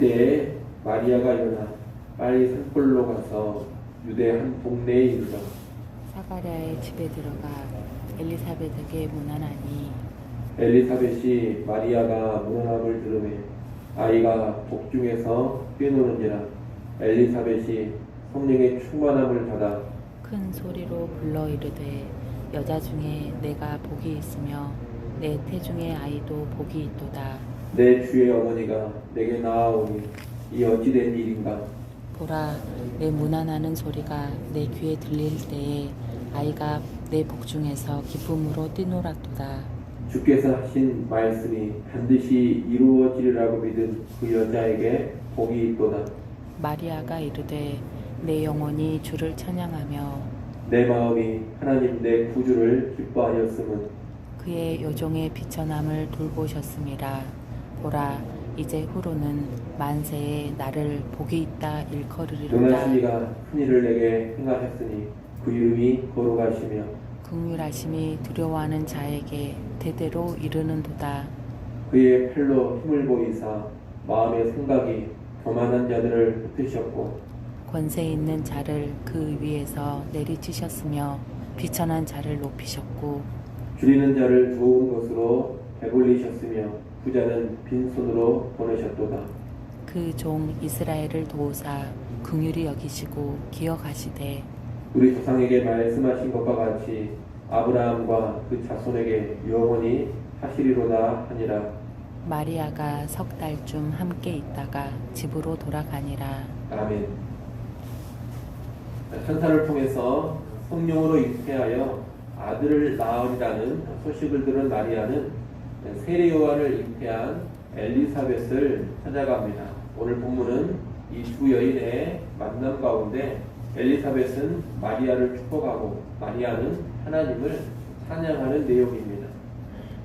그때 마리아가 일어나 빨리 산골로 가서 유대 한 동네에 이르러 사가랴의 집에 들어가 엘리사벳에게 문안하니 엘리사벳이 마리아가 문안함을 들으매 아이가 복중에서 뛰노는지라. 엘리사벳이 성령의 충만함을 받아 큰 소리로 불러 이르되 여자 중에 내가 복이 있으며 내 태중의 아이도 복이 있도다. 내 주의 어머니가 내게 나아오니 이 어찌된 일인가. 보라, 내 문안하는 소리가 내 귀에 들릴 때에 아이가 내 복중에서 기쁨으로 뛰놀았도다. 주께서 하신 말씀이 반드시 이루어지리라고 믿은 그 여자에게 복이 있도다. 마리아가 이르되 내 영혼이 주를 찬양하며 내 마음이 하나님 내 구주를 기뻐하였음은 그의 여종의 비천함을 돌보셨음이라. 보라, 이제 후로는 만세에 나를 복이 있다 일컬으리로다. 용하심이가 큰 일을 내게 행하셨으니 그 이름이 거룩하시며 긍휼하심이 두려워하는 자에게 대대로 이르는도다. 그의 팔로 힘을 보이사 마음의 생각이 교만한 자들을 흩으셨고 권세 있는 자를 그 위에서 내리치셨으며 비천한 자를 높이셨고 줄이는 자를 좋은 것으로 배불리셨으며 부자는 빈손으로 보내셨도다. 그 종 이스라엘을 도우사 긍휼히 여기시고 기억하시되 우리 조상에게 말씀하신 것과 같이 아브라함과 그 자손에게 영원히 하시리로다 하니라. 마리아가 석 달쯤 함께 있다가 집으로 돌아가니라. 아멘. 천사를 통해서 성령으로 잉태하여 아들을 낳으리라는 소식을 들은 마리아는 세례 요한을 잉태한 엘리사벳을 찾아갑니다. 오늘 본문은 이 두 여인의 만남 가운데 엘리사벳은 마리아를 축복하고 마리아는 하나님을 찬양하는 내용입니다.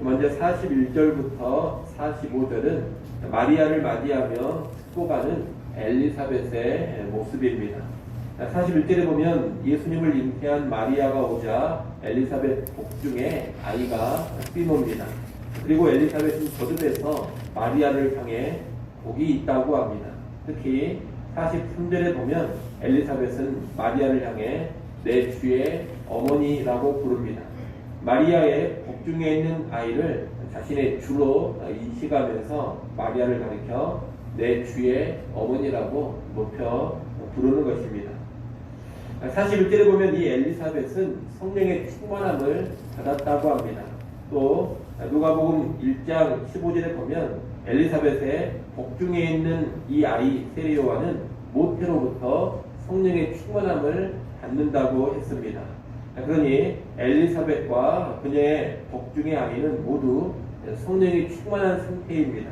먼저 41절부터 45절은 마리아를 맞이하며 축복하는 엘리사벳의 모습입니다. 41절에 보면 예수님을 잉태한 마리아가 오자 엘리사벳 복중에 아이가 뛰놉니다. 그리고 엘리사벳은 거듭해서 마리아를 향해 복이 있다고 합니다. 특히 43절에 보면 엘리사벳은 마리아를 향해 내 주의 어머니라고 부릅니다. 마리아의 복중에 있는 아이를 자신의 주로 인식하면서 마리아를 가리켜 내 주의 어머니라고 높여 부르는 것입니다. 41절에 보면 이 엘리사벳은 성령의 충만함을 받았다고 합니다. 또 누가복음 1장 15절에 보면 엘리사벳의 복중에 있는 이 아이 세례 요한은 모태로부터 성령의 충만함을 받는다고 했습니다. 그러니 엘리사벳과 그녀의 복중의 아이는 모두 성령이 충만한 상태입니다.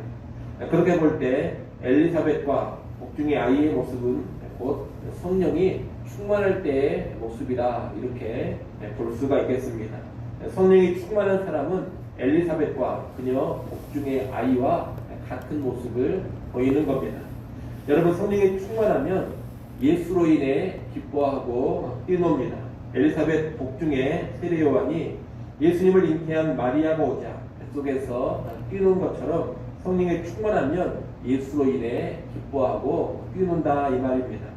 그렇게 볼 때 엘리사벳과 복중의 아이의 모습은 곧 성령이 충만할 때의 모습이다, 이렇게 볼 수가 있겠습니다. 성령이 충만한 사람은 엘리사벳과 그녀 복중의 아이와 같은 모습을 보이는 겁니다. 여러분, 성령이 충만하면 예수로 인해 기뻐하고 뛰놉니다. 엘리사벳 복중의 세례 요한이 예수님을 잉태한 마리아가 오자 뱃속에서 뛰는 것처럼 성령이 충만하면 예수로 인해 기뻐하고 뛰는다, 이 말입니다.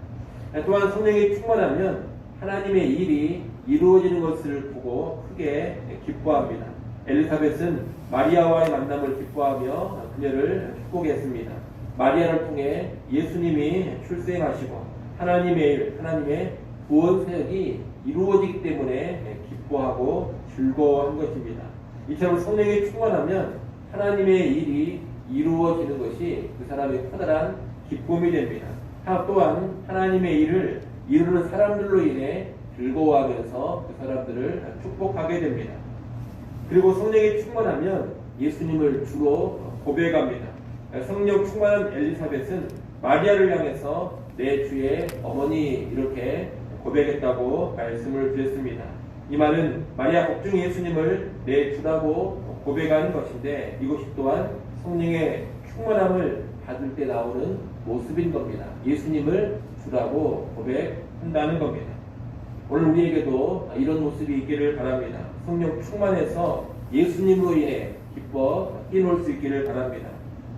또한 성령이 충만하면 하나님의 일이 이루어지는 것을 보고 크게 기뻐합니다. 엘리사벳은 마리아와의 만남을 기뻐하며 그녀를 축복했습니다. 마리아를 통해 예수님이 출생하시고 하나님의 일, 하나님의 구원 사역이 이루어지기 때문에 기뻐하고 즐거워한 것입니다. 이처럼 성령이 충만하면 하나님의 일이 이루어지는 것이 그 사람의 커다란 기쁨이 됩니다. 또한 하나님의 일을 이루는 사람들로 인해 즐거워하면서 그 사람들을 축복하게 됩니다. 그리고 성령이 충만하면 예수님을 주로 고백합니다. 성령 충만한 엘리사벳은 마리아를 향해서 내 주의 어머니, 이렇게 고백했다고 말씀을 드렸습니다. 이 말은 마리아 복중 예수님을 내 주라고 고백하는 것인데 이것이 또한 성령의 충만함을 받을 때 나오는 모습인 겁니다. 예수님을 주라고 고백한다는 겁니다. 오늘 우리에게도 이런 모습이 있기를 바랍니다. 성령 충만해서 예수님으로 인해 기뻐 뛰놀 수 있기를 바랍니다.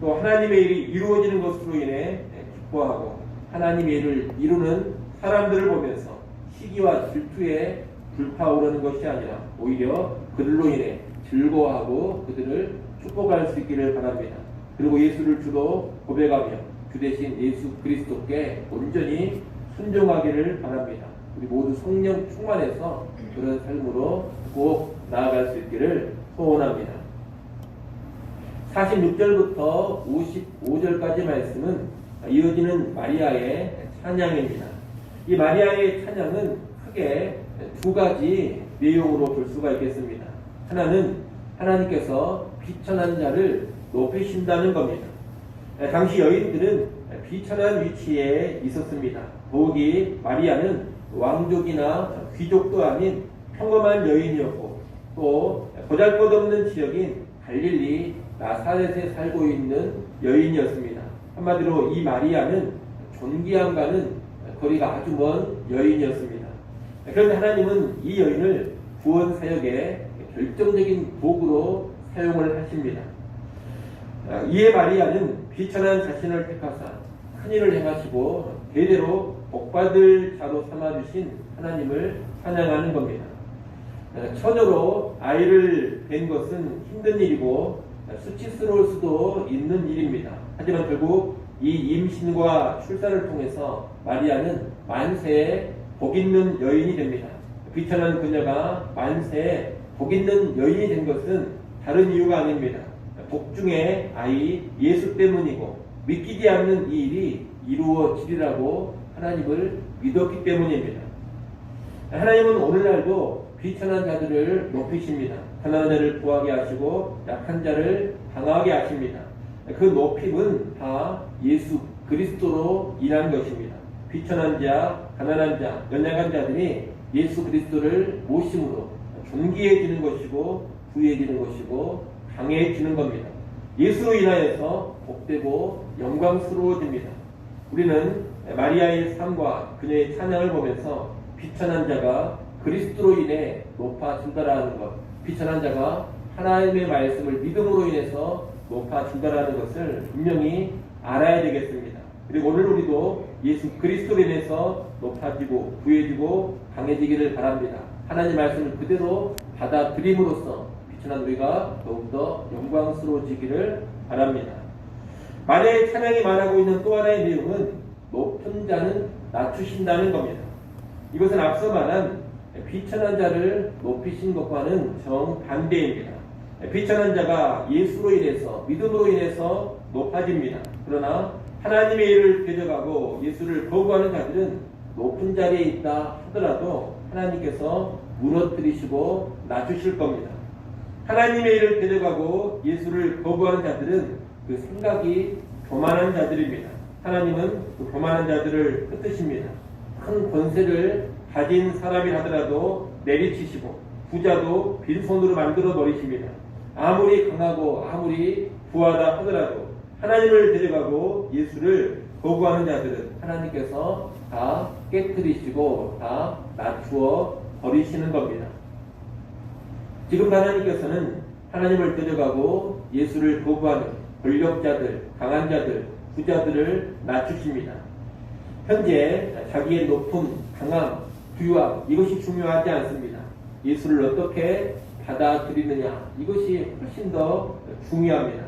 또 하나님의 일이 이루어지는 것으로 인해 기뻐하고 하나님의 일을 이루는 사람들을 보면서 시기와 질투에 불타오르는 것이 아니라 오히려 그들로 인해 즐거워하고 그들을 축복할 수 있기를 바랍니다. 그리고 예수를 주로 고백하며 주 대신 예수 그리스도께 온전히 순종하기를 바랍니다. 우리 모두 성령 충만해서 그런 삶으로 꼭 나아갈 수 있기를 소원합니다. 46절부터 55절까지 말씀은 이어지는 마리아의 찬양입니다. 이 마리아의 찬양은 크게 두 가지 내용으로 볼 수가 있겠습니다. 하나는 하나님께서 비천한 자를 높이신다는 겁니다. 당시 여인들은 비천한 위치에 있었습니다. 더욱이 마리아는 왕족이나 귀족도 아닌 평범한 여인이었고 또 보잘것없는 지역인 갈릴리 나사렛에 살고 있는 여인이었습니다. 한마디로 이 마리아는 존귀함과는 거리가 아주 먼 여인이었습니다. 그런데 하나님은 이 여인을 구원 사역의 결정적인 도구로 사용을 하십니다. 이에 마리아는 비천한 자신을 택하사 큰일을 행하시고 대대로 복받을 자로 삼아주신 하나님을 찬양하는 겁니다. 처녀로 아이를 낳는 것은 힘든 일이고 수치스러울 수도 있는 일입니다. 하지만 결국 이 임신과 출산을 통해서 마리아는 만세에 복 있는 여인이 됩니다. 비천한 그녀가 만세에 복 있는 여인이 된 것은 다른 이유가 아닙니다. 복중의 아이 예수 때문이고 믿기지 않는 이 일이 이루어지리라고 하나님을 믿었기 때문입니다. 하나님은 오늘날도 비천한 자들을 높이십니다. 가난한 자를 구하게 하시고 약한 자를 강하게 하십니다. 그 높임은 다 예수 그리스도로 인한 것입니다. 비천한 자, 가난한 자, 연약한 자들이 예수 그리스도를 모심으로 존귀해지는 것이고 부유해지는 것이고 강해지는 겁니다. 예수로 인하여서 복되고 영광스러워집니다. 우리는 마리아의 삶과 그녀의 찬양을 보면서 비천한 자가 그리스도로 인해 높아진다라는 것, 비천한 자가 하나님의 말씀을 믿음으로 인해서 높아진다라는 것을 분명히 알아야 되겠습니다. 그리고 오늘 우리도 예수 그리스도로 인해서 높아지고 부유해지고 강해지기를 바랍니다. 하나님 말씀을 그대로 받아들임으로써 비천한 우리가 더욱더 영광스러워지기를 바랍니다. 마리아의 찬양이 말하고 있는 또 하나의 내용은 높은 자는 낮추신다는 겁니다. 이것은 앞서 말한 비천한 자를 높이신 것과는 정반대입니다. 비천한 자가 예수로 인해서 믿음으로 인해서 높아집니다. 그러나 하나님의 일을 대적하고 예수를 거부하는 자들은 높은 자리에 있다 하더라도 하나님께서 무너뜨리시고 낮추실 겁니다. 하나님의 일을 대적하고 예수를 거부하는 자들은 그 생각이 교만한 자들입니다. 하나님은 그 교만한 자들을 흩으십니다. 큰 권세를 가진 사람이 하더라도 내리치시고 부자도 빈손으로 만들어 버리십니다. 아무리 강하고 아무리 부하다 하더라도 하나님을 데려가고 예수를 거부하는 자들은 하나님께서 다 깨뜨리시고 다 낮추어 버리시는 겁니다. 지금 하나님께서는 하나님을 데려가고 예수를 거부하는 권력자들, 강한 자들, 부자들을 낮추십니다. 현재 자기의 높음, 강함, 부유함 이것이 중요하지 않습니다. 예수를 어떻게 받아들이느냐 이것이 훨씬 더 중요합니다.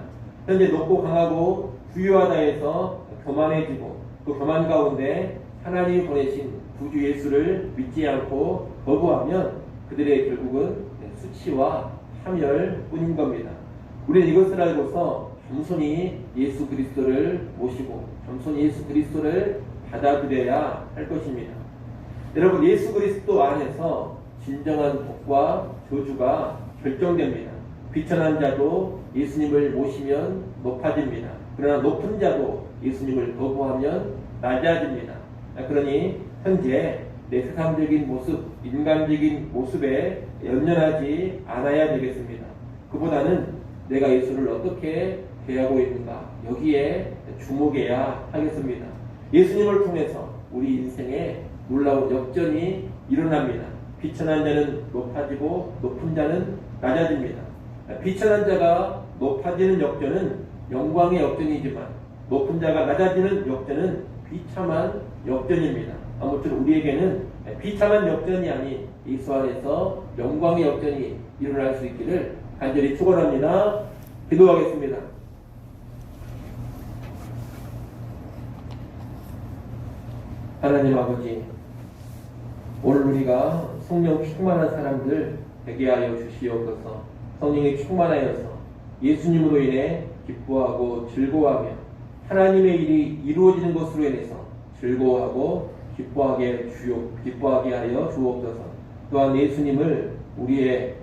현재 높고 강하고 부유하다 해서 교만해지고 그 교만 가운데 하나님이 보내신 구주 예수를 믿지 않고 거부하면 그들의 결국은 수치와 파멸뿐인 겁니다. 우리는 이것을 알고서 겸손히 예수 그리스도를 모시고 겸손히 예수 그리스도를 받아들여야 할 것입니다. 여러분 예수 그리스도 안에서 진정한 복과 저주가 결정됩니다. 비천한 자도 예수님을 모시면 높아집니다. 그러나 높은 자도 예수님을 거부하면 낮아집니다. 그러니 현재 내 세상적인 모습, 인간적인 모습에 연연하지 않아야 되겠습니다. 그보다는 내가 예수를 어떻게 대하고 있는가 여기에 주목해야 하겠습니다. 예수님을 통해서 우리 인생에 놀라운 역전이 일어납니다. 비천한 자는 높아지고 높은 자는 낮아집니다. 비천한 자가 높아지는 역전은 영광의 역전이지만 높은 자가 낮아지는 역전은 비참한 역전입니다. 아무튼 우리에게는 비참한 역전이 아닌 예수 안에서 영광의 역전이 일어날 수 있기를 간절히 축원합니다. 기도하겠습니다. 하나님 아버지, 오늘 우리가 성령 충만한 사람들 되게 하여 주시옵소서. 성령이 충만하여서 예수님으로 인해 기뻐하고 즐거워하며 하나님의 일이 이루어지는 것으로 인해서 즐거워하고 기뻐하게 하여 주옵소서. 또한 예수님을 우리의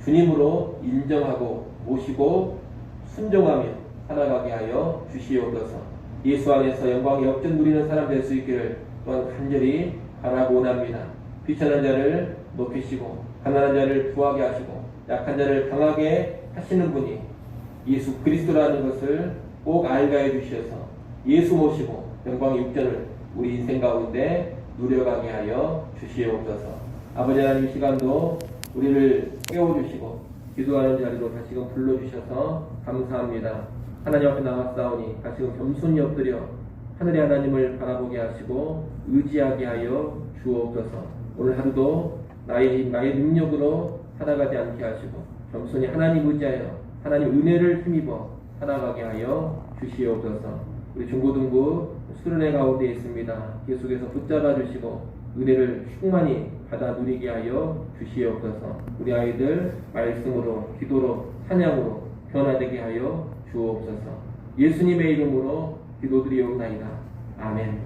주님으로 인정하고 모시고 순종하며 살아가게 하여 주시옵소서. 예수 안에서 영광의 역전 누리는 사람 될 수 있기를 또한 간절히 바라고 원합니다. 비천한 자를 높이시고 가난한 자를 부하게 하시고 약한 자를 강하게 하시는 분이 예수 그리스도라는 것을 꼭 알게 해 주셔서 예수 모시고 영광의 육전을 우리 인생 가운데 누려가게 하여 주시옵소서. 아버지 하나님, 이 시간도 우리를 깨워주시고 기도하는 자리로 다시금 불러주셔서 감사합니다. 하나님 앞에 나왔사오니 다시금 겸손히 엎드려 하늘의 하나님을 바라보게 하시고 의지하게 하여 주옵소서. 오늘 하루도 나의 힘, 나의 능력으로 살아가지 않게 하시고 겸손히 하나님 의지하여 하나님 은혜를 힘입어 살아가게 하여 주시옵소서. 우리 중고등부 수련회 가운데 있습니다. 계속해서 붙잡아 주시고 은혜를 충만히 받아 누리게 하여 주시옵소서. 우리 아이들 말씀으로, 기도로, 찬양으로 변화되게 하여 주옵소서. 예수님의 이름으로 기도드리옵나이다. 아멘.